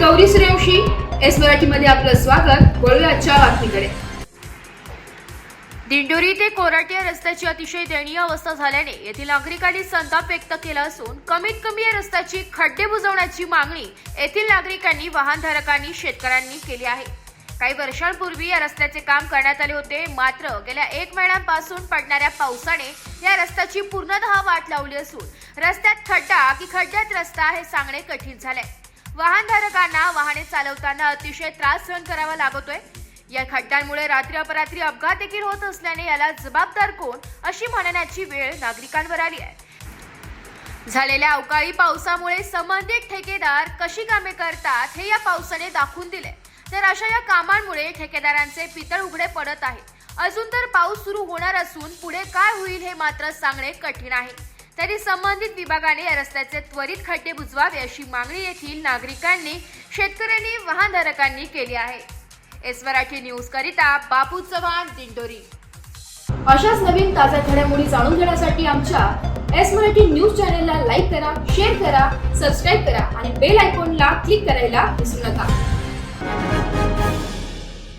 Gauri Suryavanshi, S मराठीमध्ये आपलं स्वागत। वळूया आजच्या बातमीकडे। दिंडोरी ते कोराटे रस्त्याची अतिशय दयनीय अवस्था झाल्याने येथील नागरिकांनी संताप व्यक्त केला असून कमीत कमी या रस्त्याची खड्डे बुजवण्याची मागणी येथील नागरिकांनी, वाहनधारकांनी, शेतकऱ्यांनी केली आहे। काही वर्षांपूर्वी या रस्त्याचे काम करण्यात आले होते, मात्र गेल्या 1 महिन्यापासून पडणाऱ्या पावसाने या रस्त्याची पूर्णतः वाट लावली असून रस्त्यात खड्डा की खड्ड्यात रस्ता हे सांगणे कठीण झाले। वाहनधारकांना वाहने चालवताना अतिशय त्रास सहन करावा लागतोय। या खड्ड्यांमुळे रात्री अपरात्री अपघात देखील होत असल्याने याला जबाबदार कोण अशी म्हणण्याची वेळ नागरिकांवर आली आहे। झालेल्या अवकाळी पावसामुळे संबंधित ठेकेदार कशी कामे करतात हे या पावसाने दाखवून दिले, तर अशा या कामांमुळे ठेकेदारांचे पितळ उघडे पडत आहे। अजून तर पाऊस सुरू होणार असून पुढे काय होईल हे मात्र सांगणे कठीण आहे। तरी संबंधित विभागाने या रस्त्याचे त्वरित खड्डे बुजवावे अशी मागणी येथील नागरिकांनी, शेतकऱ्यांनी, वाहनधारकांनी केली आहे। एस मराठी न्यूज करिता बापू चव्हाण, दिंडोरी। अशाच नवीन ताज्या घडामोडी जाणून घेण्यासाठी आमच्या एस मराठी न्यूज चॅनलला लाईक करा, शेअर करा, सबस्क्राईब करा आणि बेल आयकॉनला क्लिक करायला विसरू नका।